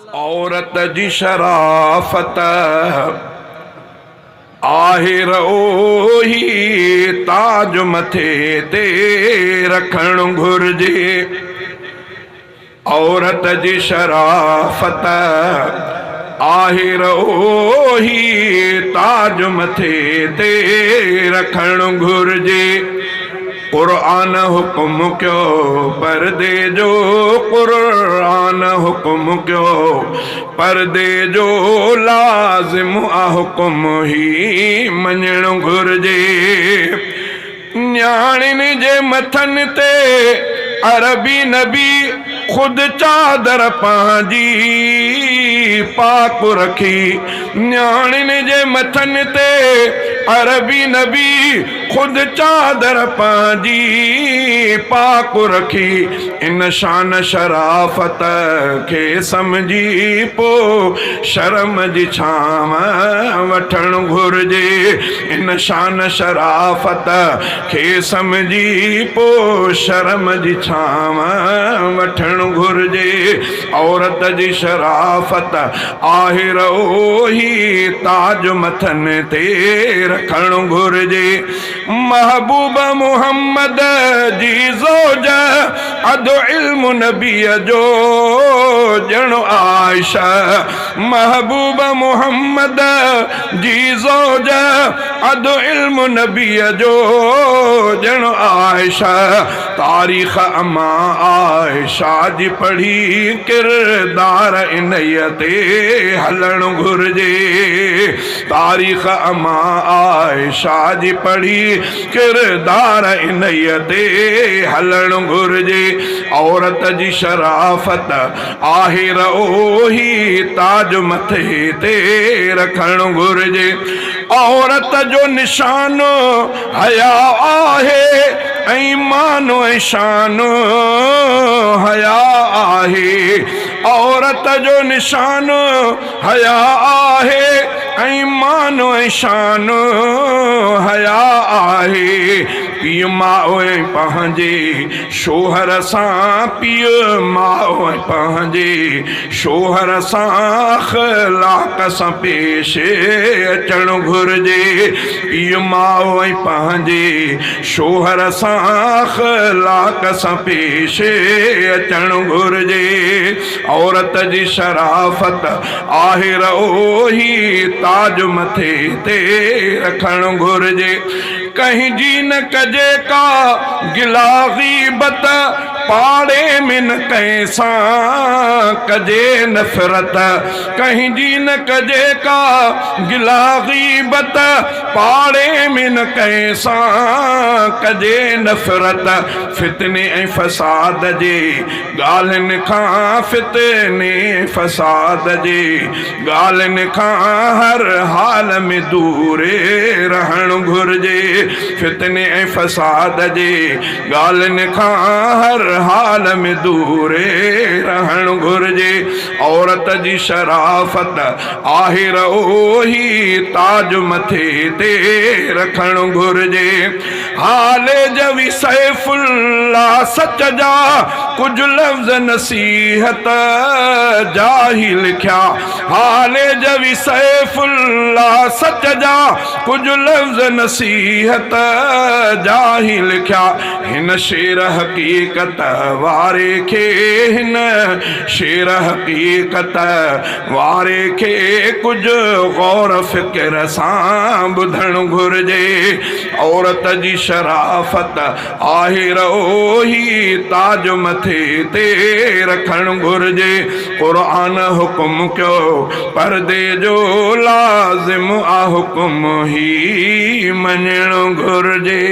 औरत जी शराफत आहिर ओही ताज मथे ते रखण घुर्जे। औरत जी शराफत आहिर ओही ताज मथे ते रखण घुर्जे। कुरान हुक्म क्यो पर्दे जो, कुरान हुक्म क्यो पर्दे जो, लाज़िम आ हुक्म ही मञण घुर्जे। न्याणिन जे मथन ते अरबी नबी खुद चादर पंहिंजी पाक रखी। न्याणिन जे मथन ते अरबी नबी खुद चादर पंहिंजी पाक रखी। इन शान शराफत खे समझी पो शर्म जी छांव वठण घुर्जे। इन शान शराफत खे समझी पो शर्म जी छांव वठण घुर्जे। औरत जी शराफत आहिर ओही ताज मथन ते रखण घुर्जे। महबूब मुहम्मद जी ज़ोज अदो इल्म नबीअ जो ॼण आयशा। महबूब मुहम्मद जी ज़ोज अदो इल्म नबीअ जो ॼण आयशा। तारीख़ अमा आयशा जी पढ़ी किरदार इन्हीअ ते हलण घुर्जे। तारीख़ अमा आयशा जी पढ़ी किरदार इन्हीअ ते हलण घुर्जे। औरत जी शराफत आहिर ओही ताज मथे ते रखण घुर्जे। औरत जो निशानो हया आहे ऐं मानो ऐं शानो हया आहे। औरत जो निशानो हया आहे ऐं मानो ऐं शानो हया आहे। पीउ माउ पंहिंजे शोहर सां, पीउ माउ पंहिंजे शोहर सां अख़लाक़ सां पेश अचण घुर्जे। पीउ माउ पंहिंजे शोहर सां अख़लाक़ सां पेश अचण घुर्जे। औरत जी शराफत आहिर ओही ताज मथे ते रखण घुर्जे। कहीं जी न कजे का गिला ग़ीबत, पाड़े में न कंहिंसां कजे नफ़रत। कहीं जी न कजे का गिला ग़ीबत, पाड़े में न कंहिंसां कजे नफ़रत। फितने ऐं फ़साद जे ॻाल्हियुनि खां, फितने फ़साद जे ॻाल्हियुनि खां हर हाल में दूरे रहण घुर्जे। फितने ऐं फ़साद जे ॻाल्हियुनि खां हर हाल में दूरे रहण घुर्जे। औरत जी शराफत आहिर ओही ताज मथे ते रखण घुर्जे। हाले जवी सैफुल्ला सच जा कुछ लफ्ज़ नसीहत जा ही लिखिया। हाले जवी सैफुल्ला सच जा कुछ लफ्ज़ नसीहत जा ही लिखिया। हिन शेर हकीकत वारे खे, हिन शेर हकीकत वारे खे कुछ गौर फ़िक्र सां ॿुधण घुर्जे। औरत जी शराफत आहिर ओही ताज मथे ते रखण घुर्जे। कुरान हुक्म क्यो पर्दे जो, लाज़िम आ हुक्म ही मञण घुर्जे।